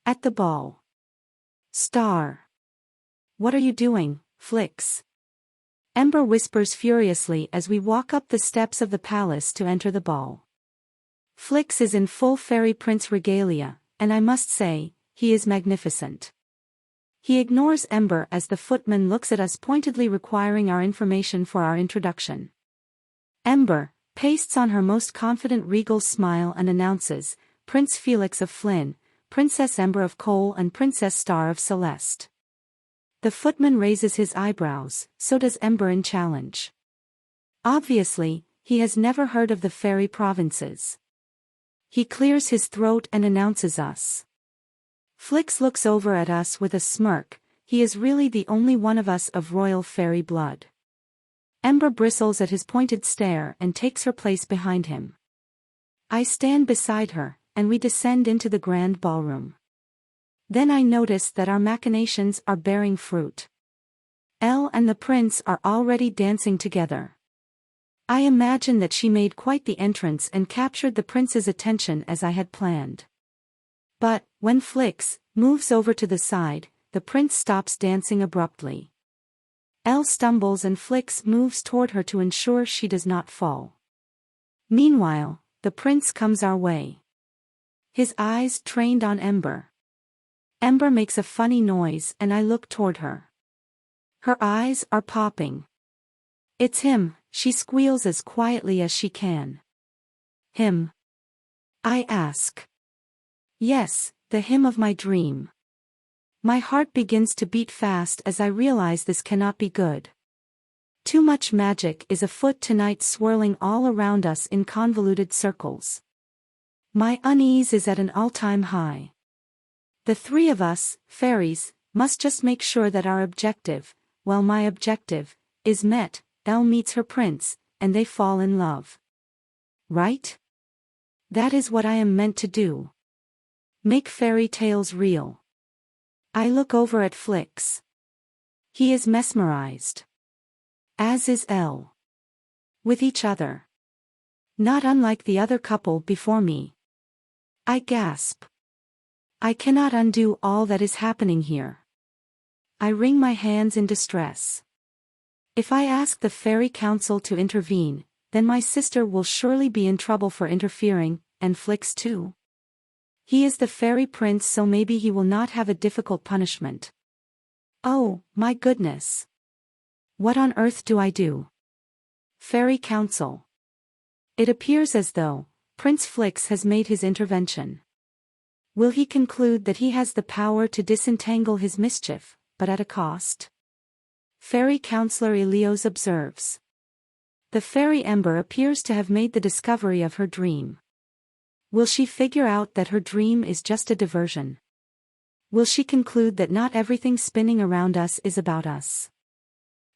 At the ball. Star. What are you doing, Flix? Ember whispers furiously as we walk up the steps of the palace to enter the ball. Flix is in full fairy prince regalia, and I must say, he is magnificent. He ignores Ember as the footman looks at us pointedly requiring our information for our introduction. Ember pastes on her most confident regal smile and announces, Prince Felix of Flynn, Princess Ember of Coal and Princess Star of Celeste. The footman raises his eyebrows, so does Ember in challenge. Obviously, he has never heard of the fairy provinces. He clears his throat and announces us. Flix looks over at us with a smirk. He is really the only one of us of royal fairy blood. Ember bristles at his pointed stare and takes her place behind him. I stand beside her, and we descend into the grand ballroom. Then I notice that our machinations are bearing fruit. Elle and the prince are already dancing together. I imagine that she made quite the entrance and captured the prince's attention as I had planned. But, when Flix moves over to the side, the prince stops dancing abruptly. Elle stumbles and Flix moves toward her to ensure she does not fall. Meanwhile, the prince comes our way. His eyes trained on Ember. Ember makes a funny noise and I look toward her. Her eyes are popping. It's him, she squeals as quietly as she can. Him? I ask. Yes, the him of my dream. My heart begins to beat fast as I realize this cannot be good. Too much magic is afoot tonight, swirling all around us in convoluted circles. My unease is at an all-time high. The three of us, fairies, must just make sure that our objective, well, my objective, is met. Elle meets her prince, and they fall in love. Right? That is what I am meant to do. Make fairy tales real. I look over at Flix. He is mesmerized. As is Elle. With each other. Not unlike the other couple before me. I gasp. I cannot undo all that is happening here. I wring my hands in distress. If I ask the fairy council to intervene, then my sister will surely be in trouble for interfering, and Flix too. He is the fairy prince, so maybe he will not have a difficult punishment. Oh, my goodness. What on earth do I do? Fairy council. It appears as though Prince Flix has made his intervention. Will he conclude that he has the power to disentangle his mischief, but at a cost? Fairy Counselor Elios observes. The fairy Ember appears to have made the discovery of her dream. Will she figure out that her dream is just a diversion? Will she conclude that not everything spinning around us is about us?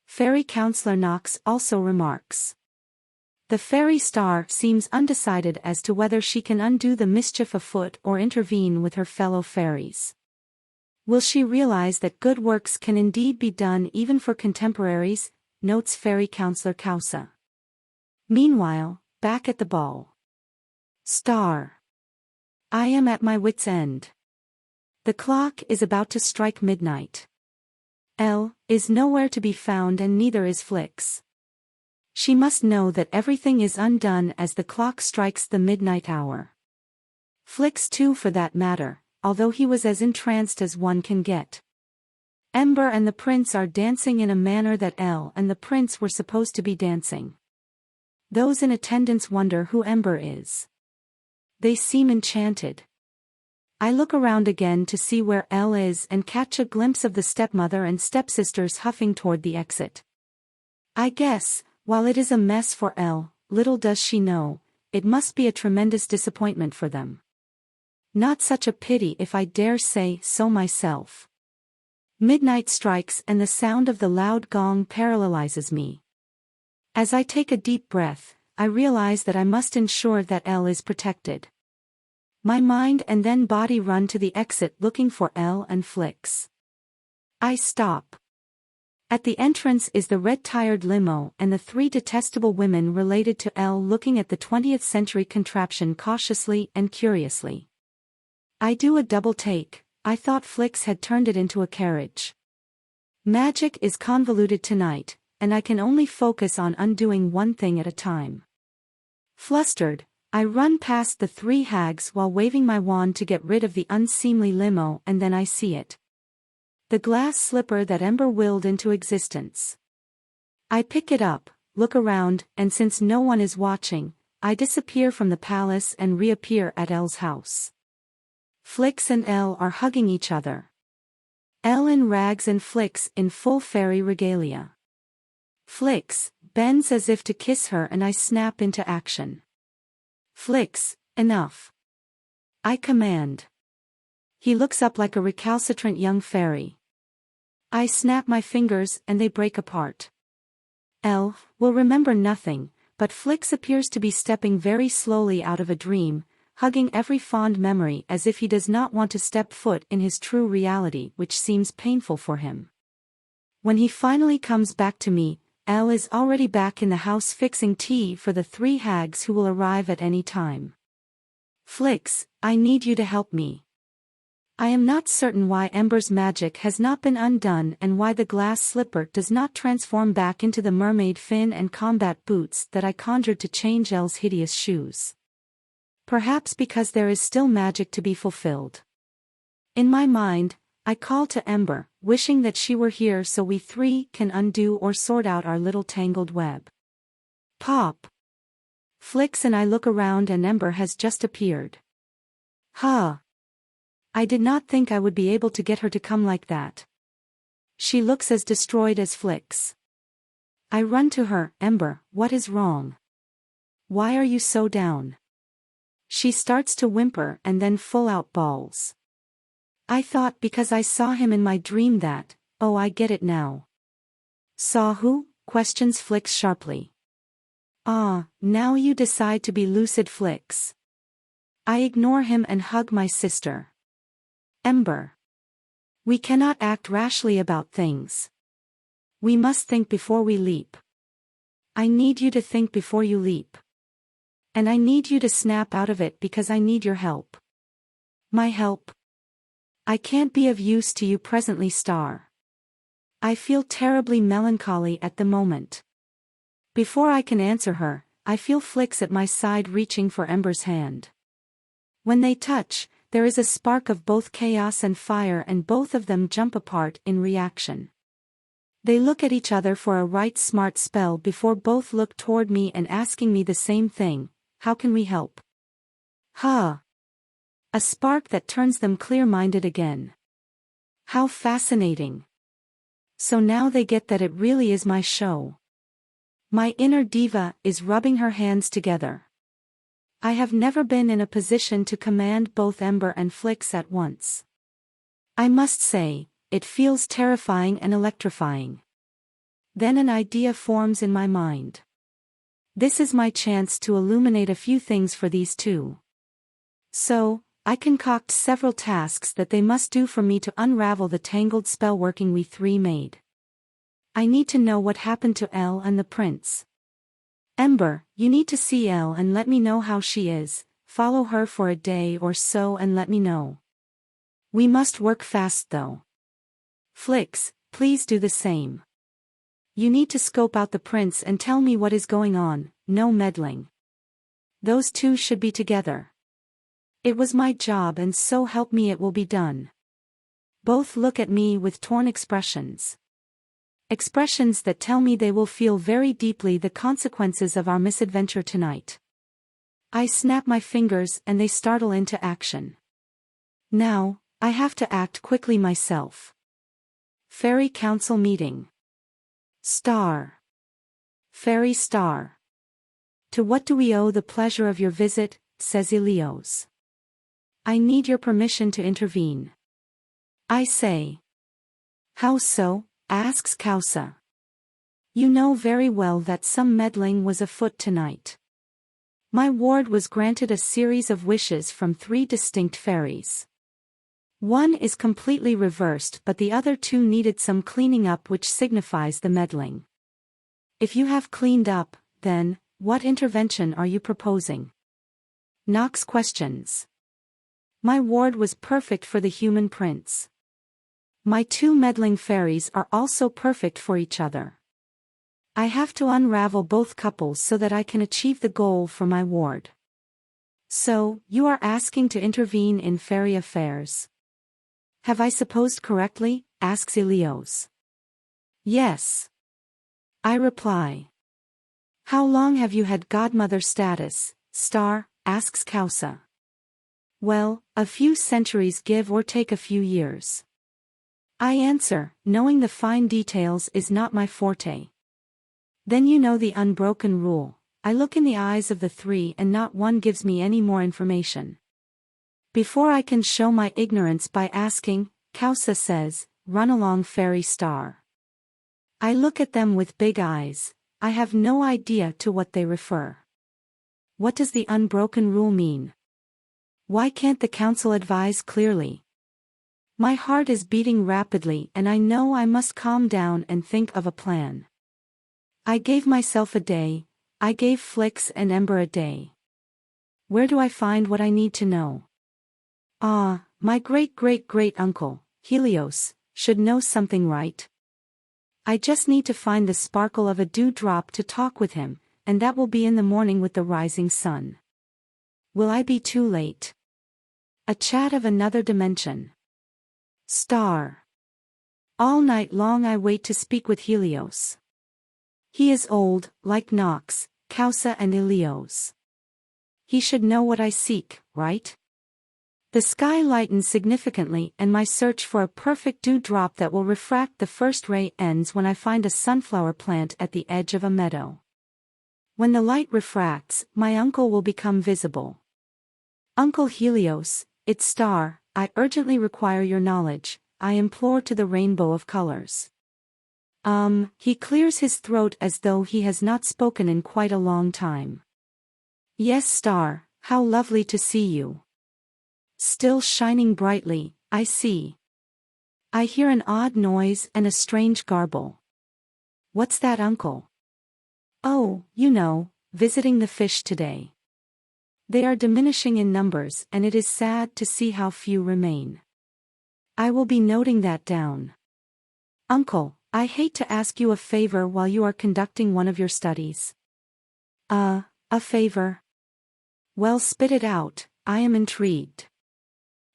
Fairy Counselor Knox also remarks. The fairy star seems undecided as to whether she can undo the mischief afoot or intervene with her fellow fairies. Will she realize that good works can indeed be done even for contemporaries, notes Fairy Counselor Kausa. Meanwhile, back at the ball. Star. I am at my wit's end. The clock is about to strike midnight. Elle is nowhere to be found and neither is Flix. She must know that everything is undone as the clock strikes the midnight hour. Flix too for that matter, although he was as entranced as one can get. Ember and the prince are dancing in a manner that Elle and the prince were supposed to be dancing. Those in attendance wonder who Ember is. They seem enchanted. I look around again to see where Elle is and catch a glimpse of the stepmother and stepsisters huffing toward the exit. I guess, while it is a mess for Elle, little does she know, it must be a tremendous disappointment for them. Not such a pity if I dare say so myself. Midnight strikes and the sound of the loud gong paralyzes me. As I take a deep breath, I realize that I must ensure that Elle is protected. My mind and then body run to the exit looking for Elle and Flix. I stop. At the entrance is the red-tired limo and the three detestable women related to Elle looking at the 20th century contraption cautiously and curiously. I do a double take, I thought Flix had turned it into a carriage. Magic is convoluted tonight, and I can only focus on undoing one thing at a time. Flustered, I run past the three hags while waving my wand to get rid of the unseemly limo, and then I see it. The glass slipper that Ember willed into existence. I pick it up, look around, and since no one is watching, I disappear from the palace and reappear at Elle's house. Flix and Elle are hugging each other. Elle in rags and Flix in full fairy regalia. Flix bends as if to kiss her and I snap into action. Flix, enough. I command. He looks up like a recalcitrant young fairy. I snap my fingers and they break apart. Elle will remember nothing, but Flix appears to be stepping very slowly out of a dream, hugging every fond memory as if he does not want to step foot in his true reality, which seems painful for him. When he finally comes back to me, Elle is already back in the house fixing tea for the three hags who will arrive at any time. Flix, I need you to help me. I am not certain why Ember's magic has not been undone and why the glass slipper does not transform back into the mermaid fin and combat boots that I conjured to change Elle's hideous shoes. Perhaps because there is still magic to be fulfilled. In my mind, I call to Ember, wishing that she were here so we three can undo or sort out our little tangled web. Pop! Flix and I look around and Ember has just appeared. Huh! I did not think I would be able to get her to come like that. She looks as destroyed as Flix. I run to her. Ember, what is wrong? Why are you so down? She starts to whimper and then full out bawls. I thought because I saw him in my dream that, oh, I get it now. Saw who? Questions Flix sharply. Ah, now you decide to be lucid, Flix. I ignore him and hug my sister. Ember. We cannot act rashly about things. We must think before we leap. I need you to think before you leap. And I need you to snap out of it because I need your help. My help? I can't be of use to you presently, Star. I feel terribly melancholy at the moment. Before I can answer her, I feel Flix at my side reaching for Ember's hand. When they touch, there is a spark of both chaos and fire and both of them jump apart in reaction. They look at each other for a right smart spell before both look toward me and asking me the same thing, how can we help? Huh. A spark that turns them clear-minded again. How fascinating. So now they get that it really is my show. My inner diva is rubbing her hands together. I have never been in a position to command both Ember and Flix at once. I must say, it feels terrifying and electrifying. Then an idea forms in my mind. This is my chance to illuminate a few things for these two. So, I concoct several tasks that they must do for me to unravel the tangled spell working we three made. I need to know what happened to Elle and the prince. Ember, you need to see Elle and let me know how she is, follow her for a day or so and let me know. We must work fast though. Flix, please do the same. You need to scope out the prince and tell me what is going on, no meddling. Those two should be together. It was my job and so help me it will be done. Both look at me with torn expressions. Expressions that tell me they will feel very deeply the consequences of our misadventure tonight. I snap my fingers and they startle into action. Now, I have to act quickly myself. Fairy Council meeting. Star. Fairy Star. To what do we owe the pleasure of your visit, says Ilios. I need your permission to intervene. I say. How so? Asks Kausa. You know very well that some meddling was afoot tonight. My ward was granted a series of wishes from 3 distinct fairies. One is completely reversed but the other 2 needed some cleaning up which signifies the meddling. If you have cleaned up, then, what intervention are you proposing? Nox questions. My ward was perfect for the human prince. My two meddling fairies are also perfect for each other. I have to unravel both couples so that I can achieve the goal for my ward. So, you are asking to intervene in fairy affairs. Have I supposed correctly? Asks Helios. Yes. I reply. How long have you had godmother status, Star? Asks Kausa. Well, a few centuries, give or take a few years. I answer, knowing the fine details is not my forte. Then you know the unbroken rule. I look in the eyes of the three and not one gives me any more information. Before I can show my ignorance by asking, Kausa says, run along fairy Star. I look at them with big eyes. I have no idea to what they refer. What does the unbroken rule mean? Why can't the council advise clearly? My heart is beating rapidly and I know I must calm down and think of a plan. I gave myself a day. I gave Flix and Ember a day. Where do I find what I need to know? My great-great-great-uncle, Helios, should know something, right? I just need to find the sparkle of a dewdrop to talk with him, and that will be in the morning with the rising sun. Will I be too late? A chat of another dimension. Star. All night long I wait to speak with Helios. He is old, like Nox, Kausa and Helios. He should know what I seek, right? The sky lightens significantly and my search for a perfect dewdrop that will refract the first ray ends when I find a sunflower plant at the edge of a meadow. When the light refracts, my uncle will become visible. Uncle Helios, it's Star, I urgently require your knowledge, I implore to the rainbow of colors. He clears his throat as though he has not spoken in quite a long time. Yes, Star, how lovely to see you. Still shining brightly, I see. I hear an odd noise and a strange garble. What's that, uncle? Oh, you know, visiting the fish today. They are diminishing in numbers and it is sad to see how few remain. I will be noting that down. Uncle, I hate to ask you a favor while you are conducting one of your studies. A favor? Well, spit it out, I am intrigued.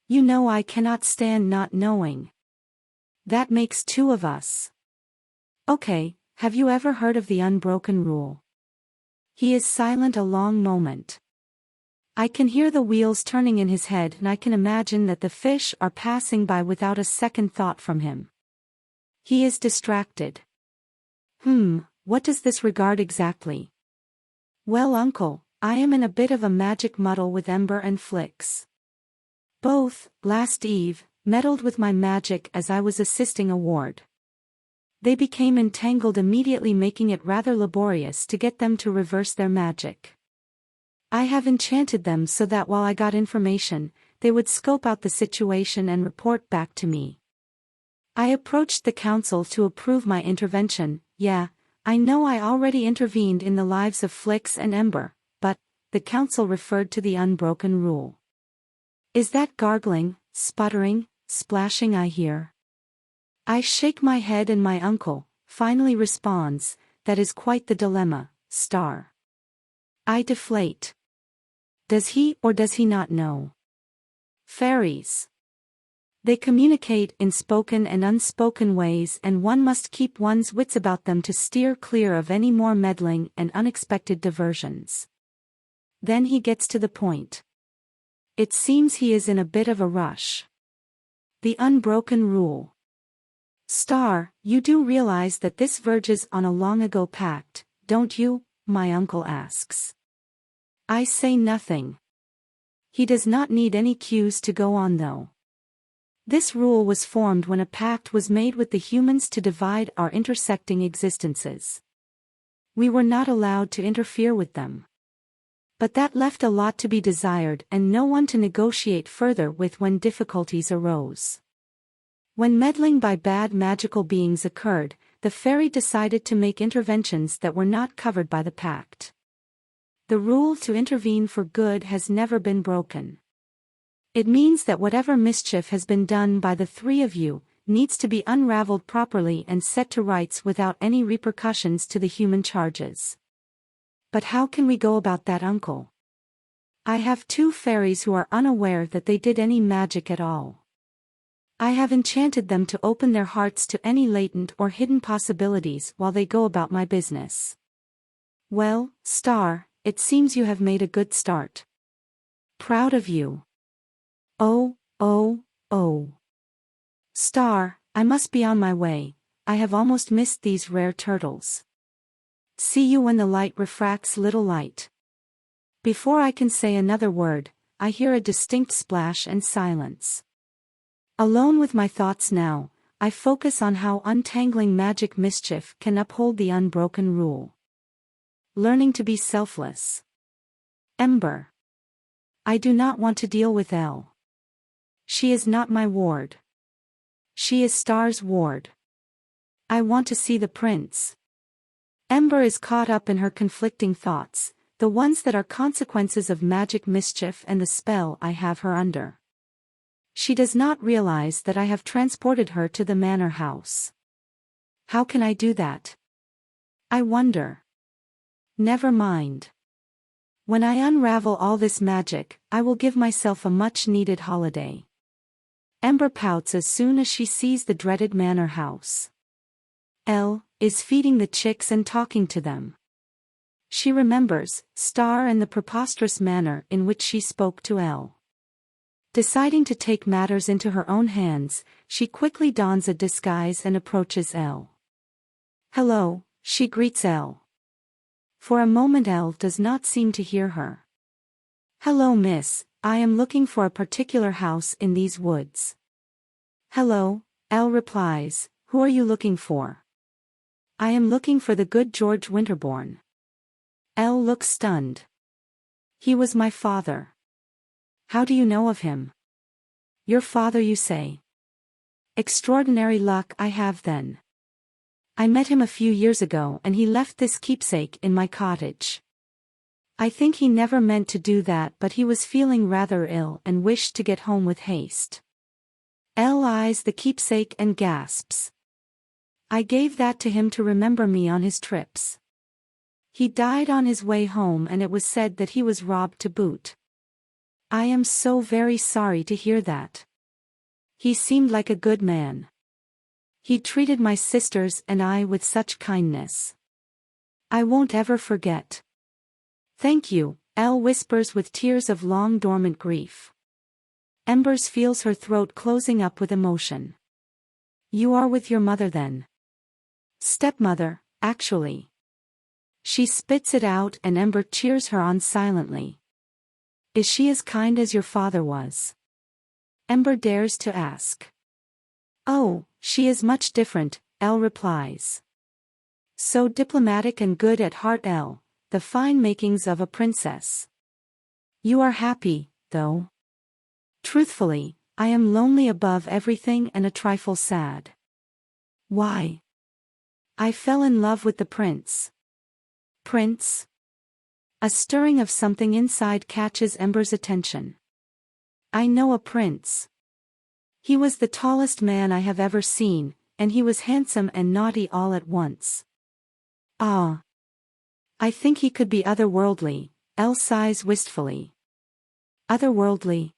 You know I cannot stand not knowing. That makes two of us. Okay, have you ever heard of the unbroken rule? He is silent a long moment. I can hear the wheels turning in his head and I can imagine that the fish are passing by without a second thought from him. He is distracted. What does this regard exactly? Well, uncle, I am in a bit of a magic muddle with Ember and Flix. Both, last eve, meddled with my magic as I was assisting a ward. They became entangled immediately, making it rather laborious to get them to reverse their magic. I have enchanted them so that while I got information, they would scope out the situation and report back to me. I approached the council to approve my intervention. Yeah, I know I already intervened in the lives of Flix and Ember, but the council referred to the unbroken rule. Is that gargling, sputtering, splashing I hear? I shake my head and my uncle finally responds, that is quite the dilemma, Star. I deflate. Does he or does he not know? Fairies. They communicate in spoken and unspoken ways and one must keep one's wits about them to steer clear of any more meddling and unexpected diversions. Then he gets to the point. It seems he is in a bit of a rush. The unbroken rule. Star, you do realize that this verges on a long-ago pact, don't you? My uncle asks. I say nothing. He does not need any cues to go on though. This rule was formed when a pact was made with the humans to divide our intersecting existences. We were not allowed to interfere with them. But that left a lot to be desired and no one to negotiate further with when difficulties arose. When meddling by bad magical beings occurred, the fairy decided to make interventions that were not covered by the pact. The rule to intervene for good has never been broken. It means that whatever mischief has been done by the three of you needs to be unraveled properly and set to rights without any repercussions to the human charges. But how can we go about that, uncle? I have two fairies who are unaware that they did any magic at all. I have enchanted them to open their hearts to any latent or hidden possibilities while they go about my business. Well, Star, it seems you have made a good start. Proud of you. Oh, oh, oh. Star, I must be on my way, I have almost missed these rare turtles. See you when the light refracts little light. Before I can say another word, I hear a distinct splash and silence. Alone with my thoughts now, I focus on how untangling magic mischief can uphold the unbroken rule. Learning to be selfless. Ember. I do not want to deal with Elle. She is not my ward. She is Star's ward. I want to see the prince. Ember is caught up in her conflicting thoughts, the ones that are consequences of magic mischief and the spell I have her under. She does not realize that I have transported her to the manor house. How can I do that? I wonder. Never mind. When I unravel all this magic, I will give myself a much-needed holiday. Ember pouts as soon as she sees the dreaded manor house. Elle is feeding the chicks and talking to them. She remembers Star and the preposterous manner in which she spoke to Elle. Deciding to take matters into her own hands, she quickly dons a disguise and approaches Elle. Hello, she greets Elle. For a moment Elle does not seem to hear her. Hello miss, I am looking for a particular house in these woods. Hello, Elle replies, who are you looking for? I am looking for the good George Winterbourne. Elle looks stunned. He was my father. How do you know of him? Your father, you say? Extraordinary luck I have then. I met him a few years ago and he left this keepsake in my cottage. I think he never meant to do that, but he was feeling rather ill and wished to get home with haste. Elle eyes the keepsake and gasps. I gave that to him to remember me on his trips. He died on his way home and it was said that he was robbed to boot. I am so very sorry to hear that. He seemed like a good man. He treated my sisters and I with such kindness. I won't ever forget. Thank you, Elle whispers with tears of long dormant grief. Embers feels her throat closing up with emotion. You are with your mother then? Stepmother, actually. She spits it out and Ember cheers her on silently. Is she as kind as your father was? Ember dares to ask. Oh, she is much different, Elle replies. So diplomatic and good at heart, Elle, the fine makings of a princess. You are happy, though? Truthfully, I am lonely above everything and a trifle sad. Why? I fell in love with the prince. Prince? A stirring of something inside catches Ember's attention. I know a prince. He was the tallest man I have ever seen, and he was handsome and naughty all at once. Ah. I think he could be otherworldly, Elle sighs wistfully. Otherworldly?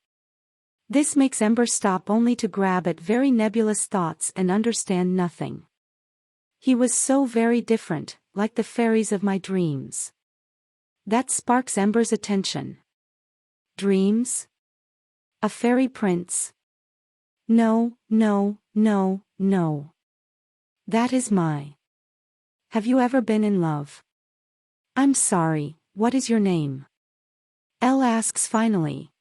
This makes Ember stop only to grab at very nebulous thoughts and understand nothing. He was so very different, like the fairies of my dreams. That sparks Ember's attention. Dreams? A fairy prince? No, no, no, no. That is my. Have you ever been in love? I'm sorry, what is your name? Elle asks finally.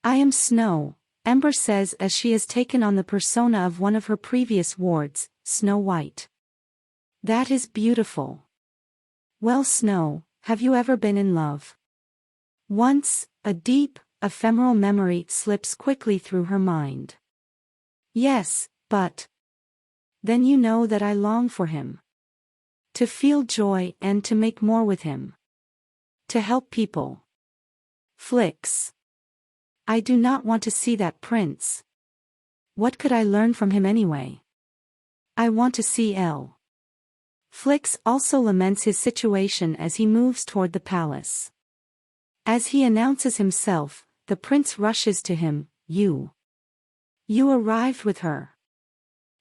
I am Snow, Ember says as she has taken on the persona of one of her previous wards, Snow White. That is beautiful. Well, Snow, have you ever been in love? Once, a deep, ephemeral memory slips quickly through her mind. Yes, but. Then you know that I long for him. To feel joy and to make more with him. To help people. Flicks. I do not want to see that prince. What could I learn from him anyway? I want to see Elle. Flix also laments his situation as he moves toward the palace. As he announces himself, the prince rushes to him. You arrived with her.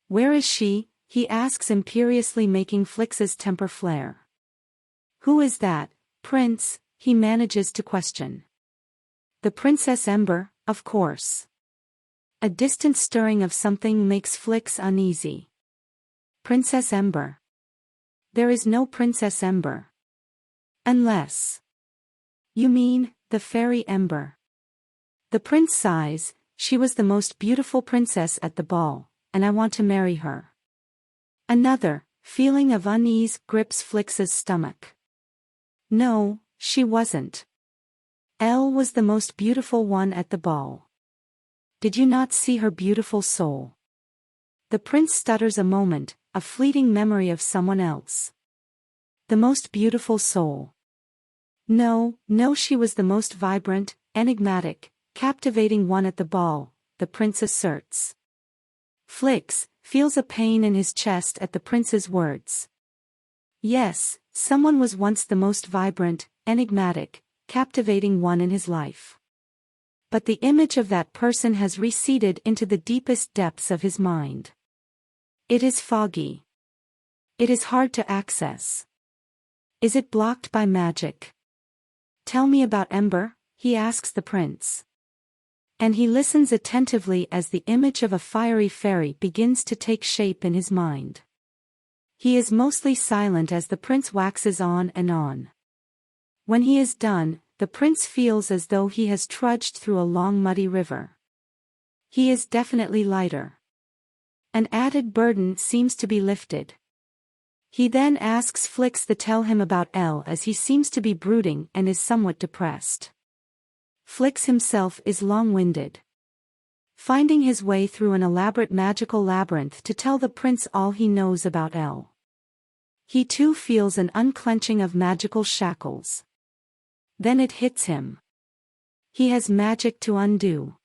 Where is she? He asks imperiously, making Flix's temper flare. Who is that, prince? He manages to question. The Princess Ember, of course. A distant stirring of something makes Flix uneasy. Princess Ember. There is no Princess Ember. Unless. You mean, the fairy Ember. The prince sighs. She was the most beautiful princess at the ball, and I want to marry her. Another feeling of unease grips Flix's stomach. No, she wasn't. Elle was the most beautiful one at the ball. Did you not see her beautiful soul? The prince stutters a moment, a fleeting memory of someone else. The most beautiful soul. No, she was the most vibrant, enigmatic, captivating one at the ball, the prince asserts. Flix feels a pain in his chest at the prince's words. Yes, someone was once the most vibrant, enigmatic, captivating one in his life. But the image of that person has receded into the deepest depths of his mind. It is foggy. It is hard to access. Is it blocked by magic? Tell me about Ember, he asks the prince. And he listens attentively as the image of a fiery fairy begins to take shape in his mind. He is mostly silent as the prince waxes on and on. When he is done, the prince feels as though he has trudged through a long muddy river. He is definitely lighter. An added burden seems to be lifted. He then asks Flix to tell him about Elle as he seems to be brooding and is somewhat depressed. Flix himself is long-winded. Finding his way through an elaborate magical labyrinth to tell the prince all he knows about Elle. He too feels an unclenching of magical shackles. Then it hits him. He has magic to undo.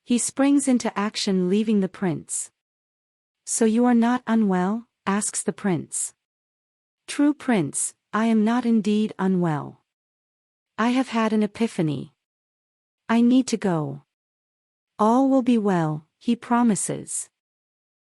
He springs into action, leaving the prince. So you are not unwell? Asks the prince. True prince, I am not indeed unwell. I have had an epiphany. I need to go. All will be well, he promises.